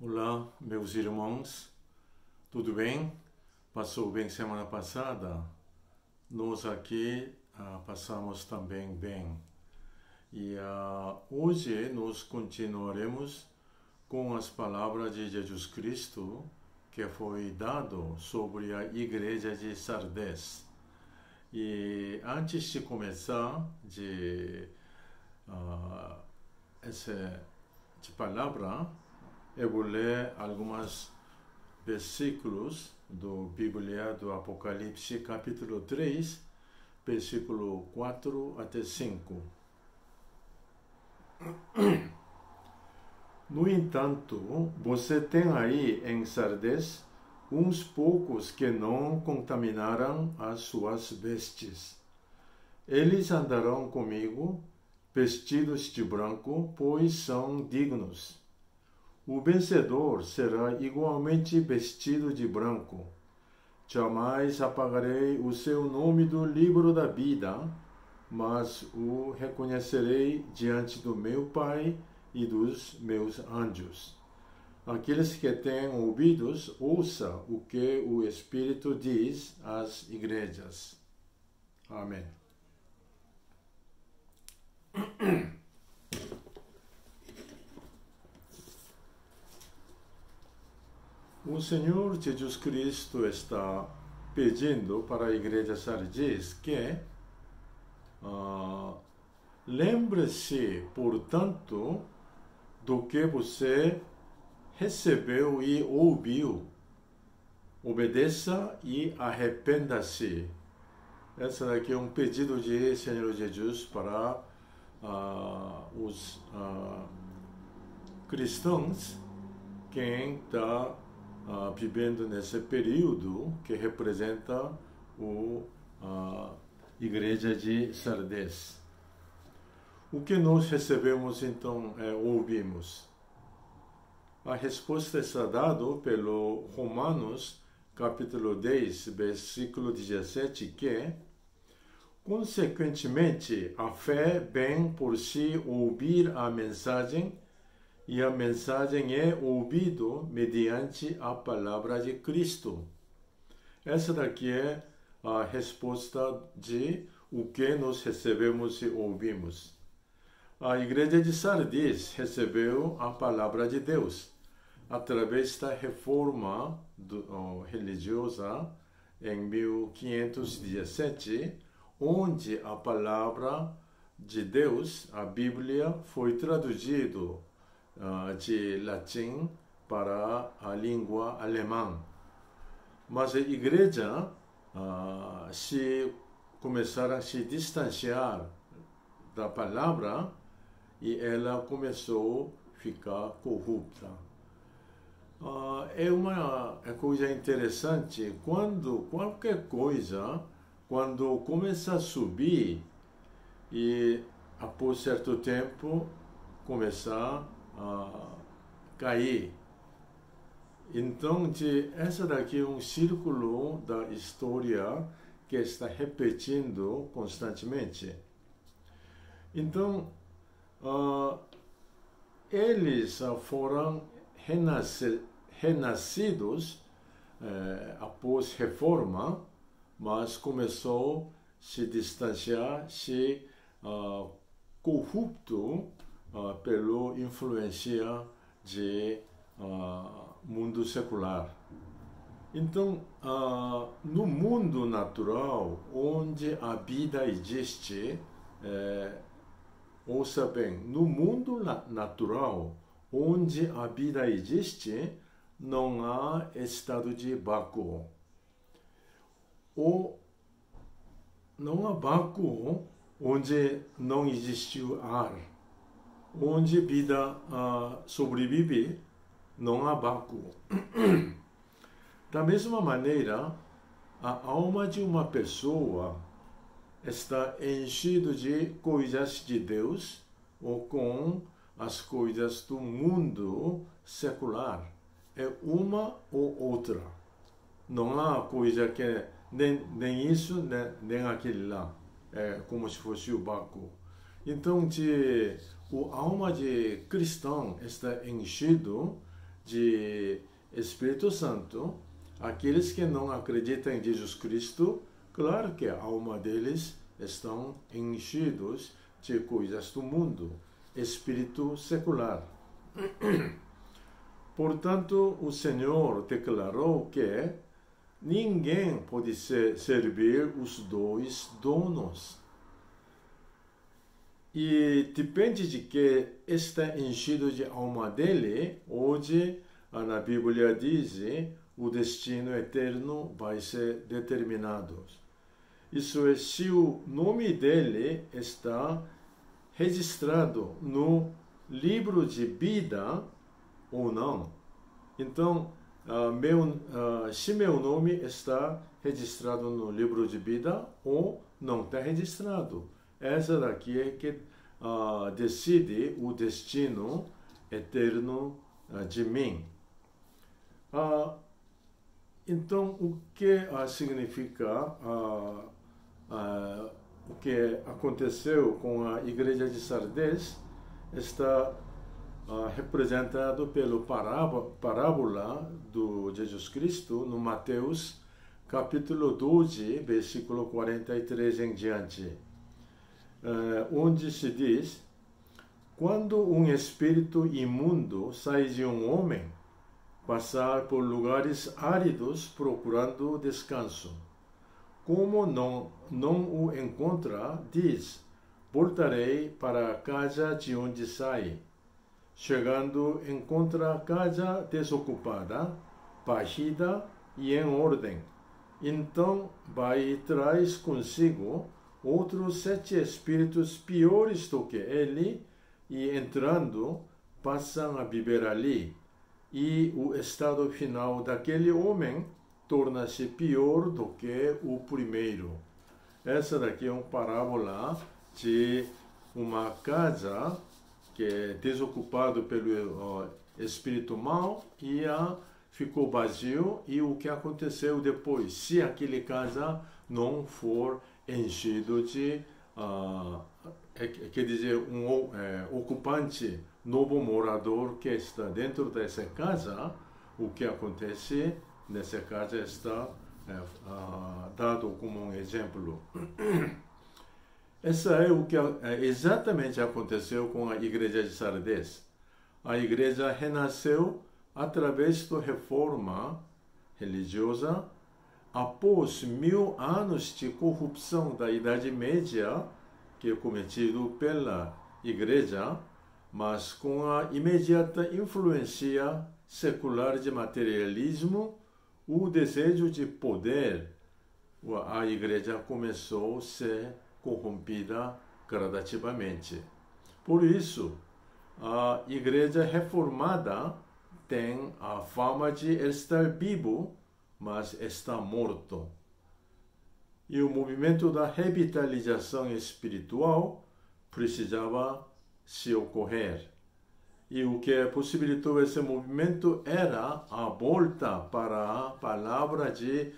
Olá, meus irmãos, tudo bem? Passou bem semana passada? Nós aqui passamos também bem. E hoje nós continuaremos com as palavras de Jesus Cristo que foi dado sobre a igreja de Sardes. E antes de começar essa palavra, eu vou ler alguns versículos do Bíblia do Apocalipse, capítulo 3, versículo 4 até 5. No entanto, você tem aí em Sardes uns poucos que não contaminaram as suas vestes. Eles andarão comigo, vestidos de branco, pois são dignos. O vencedor será igualmente vestido de branco. Jamais apagarei o seu nome do livro da vida, mas o reconhecerei diante do meu Pai e dos meus anjos. Aqueles que têm ouvidos, ouçam o que o Espírito diz às igrejas. Amém. O Senhor Jesus Cristo está pedindo para a igreja Sardes que lembre-se, portanto, do que você recebeu e ouviu. Obedeça e arrependa-se. Esse aqui é um pedido de Senhor Jesus para os cristãos que está vivendo nesse período que representa a igreja de Sardes. O que nós recebemos então ouvimos? A resposta está dada pelo Romanos capítulo 10, versículo 17, que consequentemente a fé vem por si ouvir a mensagem, e a mensagem é ouvida mediante a palavra de Cristo. Essa daqui é a resposta de o que nós recebemos e ouvimos. A igreja de Sardes recebeu a palavra de Deus através da reforma religiosa em 1517, onde a palavra de Deus, a Bíblia, foi traduzida de latim para a língua alemã. Mas a igreja começaram a se distanciar da palavra e ela começou a ficar corrupta. É uma coisa interessante, quando qualquer coisa, quando começa a subir e após certo tempo começar a cair. Então, essa daqui é um círculo da história que está repetindo constantemente. Então, eles foram renascidos após reforma, mas começou a se distanciar, se corrupto pela influência de mundo secular. Então, no mundo natural, onde a vida existe, ouça bem, no mundo natural, onde a vida existe, não há estado de vácuo. Ou não há vácuo onde não existiu ar. Onde a vida sobrevive, não há vácuo. Da mesma maneira, a alma de uma pessoa está enchida de coisas de Deus ou com as coisas do mundo secular. É uma ou outra. Não há coisa que nem isso, nem aquele lá. É como se fosse o vácuo. Então, a alma de cristão está enchido de Espírito Santo, aqueles que não acreditam em Jesus Cristo, claro que a alma deles estão enchidos de coisas do mundo, espírito secular. Portanto, o Senhor declarou que ninguém pode servir os dois donos. E depende de que está enchido de alma dele, hoje na Bíblia diz, o destino eterno vai ser determinado. Isso é, se o nome dele está registrado no livro de vida ou não. Então, se meu nome está registrado no livro de vida ou não está registrado. Essa daqui é que decide o destino eterno de mim. Então, o que significa o que aconteceu com a igreja de Sardes está representado pela parábola do Jesus Cristo no Mateus capítulo 12, versículo 43 em diante, onde se diz: quando um espírito imundo sai de um homem, passar por lugares áridos procurando descanso. Como não o encontra, diz: voltarei para a casa de onde saí. Chegando, encontra a casa desocupada, varrida e em ordem. Então vai e traz consigo outros 7 espíritos piores do que ele, e entrando, passam a viver ali. E o estado final daquele homem torna-se pior do que o primeiro. Essa daqui é uma parábola de uma casa que é desocupada pelo espírito mau e ficou vazio, e o que aconteceu depois, se aquele casa não for enchido de, quer dizer, ocupante, novo morador que está dentro dessa casa, o que acontece nessa casa está dado como um exemplo. Essa é o que exatamente aconteceu com a igreja de Sardes. A igreja renasceu através da reforma religiosa após 1000 anos de corrupção da Idade Média, que é cometido pela igreja, mas com a imediata influência secular de materialismo, o desejo de poder, a igreja começou a ser corrompida gradativamente. Por isso, a igreja reformada tem a fama de estar vivo, mas está morto. E o movimento da revitalização espiritual precisava se ocorrer. E o que possibilitou esse movimento era a volta para a palavra de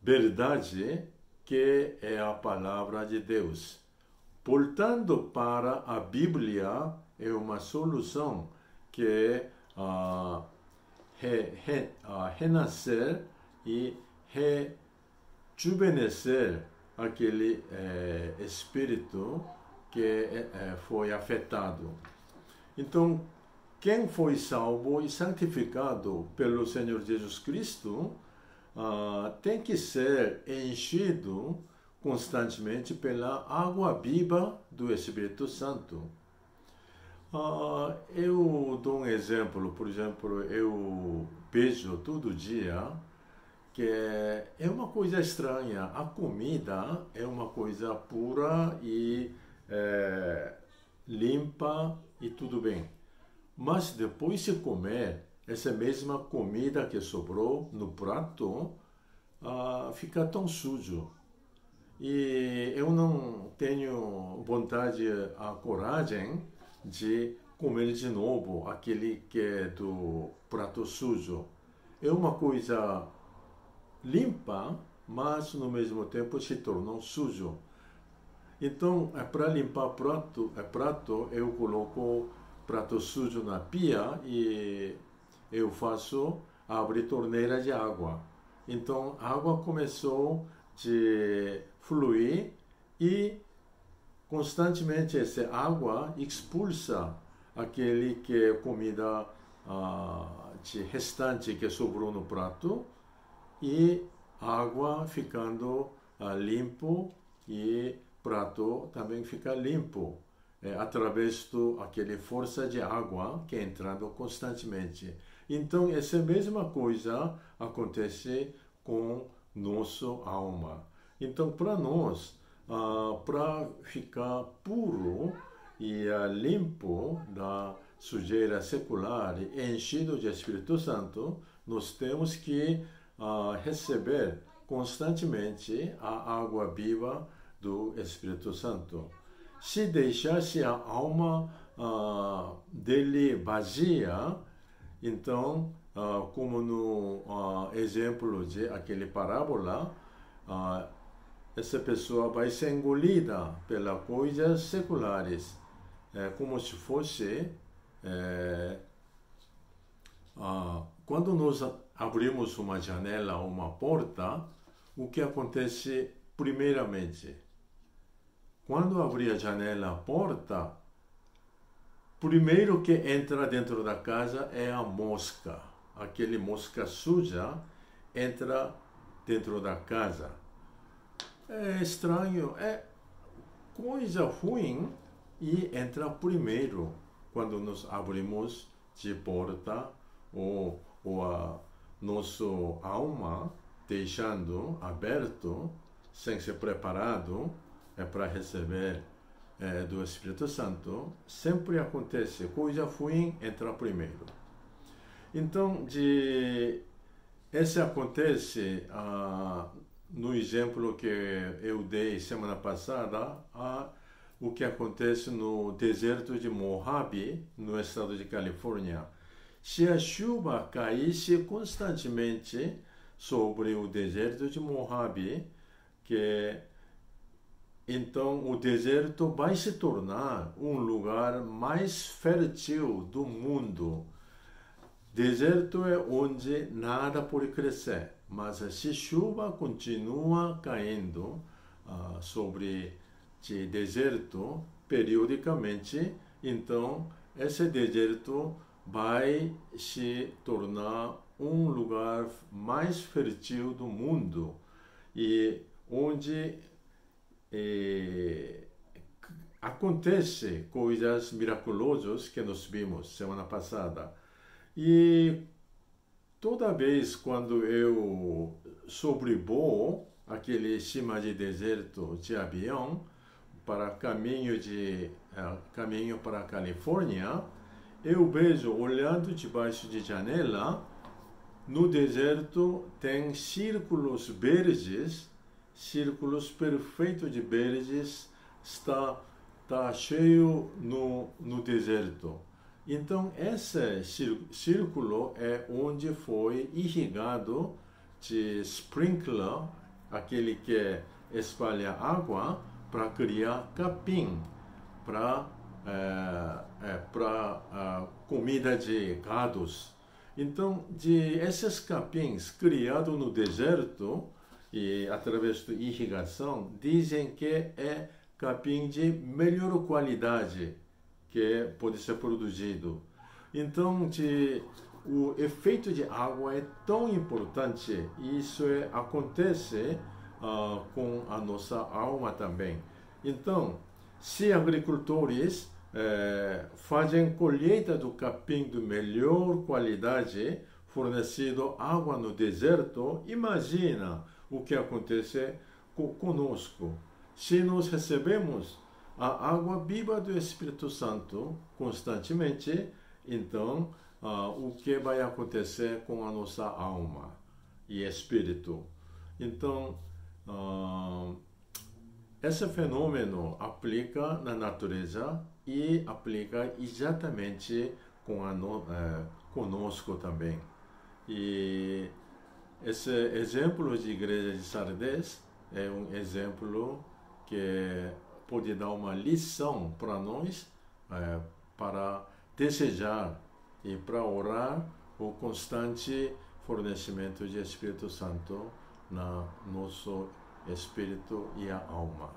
verdade, que é a palavra de Deus. Voltando para a Bíblia é uma solução que renascer e rejuvenescer aquele espírito que foi afetado. Então, quem foi salvo e santificado pelo Senhor Jesus Cristo tem que ser enchido constantemente pela água viva do Espírito Santo. Eu dou um exemplo. Por exemplo, eu vejo todo dia que é uma coisa estranha. A comida é uma coisa pura e limpa e tudo bem. Mas depois de comer, essa mesma comida que sobrou no prato fica tão sujo. E eu não tenho vontade, a coragem de comer de novo aquele que é do prato sujo. É uma coisa limpa, mas no mesmo tempo se tornou sujo. Então, para limpar prato, eu coloco prato sujo na pia e eu faço abrir torneira de água. Então a água começou a fluir e constantemente essa água expulsa aquele que é comida de restante que sobrou no prato e a água ficando limpo e prato também fica limpo através daquela força de água que é entrando constantemente. Então essa mesma coisa acontece com nossa alma. Então para nós, para ficar puro e limpo da sujeira secular e enchido de Espírito Santo, nós temos que receber constantemente a água viva do Espírito Santo. Se deixasse a alma dele vazia, então, como no exemplo de aquele parábola, essa pessoa vai ser engolida pelas coisas seculares, como se fosse quando nós abrimos uma janela ou uma porta, o que acontece primeiramente? Quando abrir a janela, a porta, primeiro que entra dentro da casa é a mosca. Aquele mosca suja entra dentro da casa. É estranho, é coisa ruim e entra primeiro quando nós abrimos de porta ou a nossa alma deixando aberto, sem ser preparado para receber do Espírito Santo, sempre acontece, coisa ruim entra primeiro. Então, esse acontece no exemplo que eu dei semana passada, o que acontece no deserto de Mojave, no estado de Califórnia. Se a chuva caísse constantemente sobre o deserto de Mojave, então o deserto vai se tornar um lugar mais fértil do mundo. Deserto é onde nada pode crescer, mas se chuva continua caindo sobre o deserto periodicamente, então esse deserto vai se tornar um lugar mais fértil do mundo e onde acontece coisas miraculosas que nós vimos semana passada. E toda vez quando eu sobrevoo aquele cima de deserto de avião para caminho para a Califórnia, eu vejo, olhando debaixo de janela, no deserto tem círculos verdes, círculos perfeitos de verdes, está cheio no deserto. Então, esse círculo é onde foi irrigado de sprinkler, aquele que espalha água, para criar capim, para comida de gados. Então, esses capins criados no deserto e através da irrigação, dizem que é capim de melhor qualidade que pode ser produzido. Então, o efeito de água é tão importante e isso acontece com a nossa alma também. Então, se agricultores fazem colheita do capim de melhor qualidade, fornecido água no deserto, imagina o que acontece conosco. Se nós recebemos a água viva do Espírito Santo constantemente, então o que vai acontecer com a nossa alma e espírito? Então, esse fenômeno aplica na natureza e aplica exatamente conosco também. E esse exemplo de igreja de Sardes é um exemplo que pode dar uma lição para nós, para desejar e para orar o constante fornecimento de Espírito Santo na nosso espírito e a alma.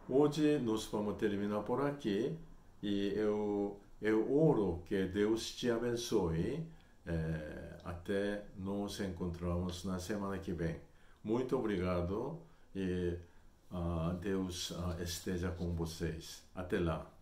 Hoje nós vamos terminar por aqui e eu oro que Deus te abençoe até nos encontrarmos na semana que vem. Muito obrigado e Deus esteja com vocês. Até lá.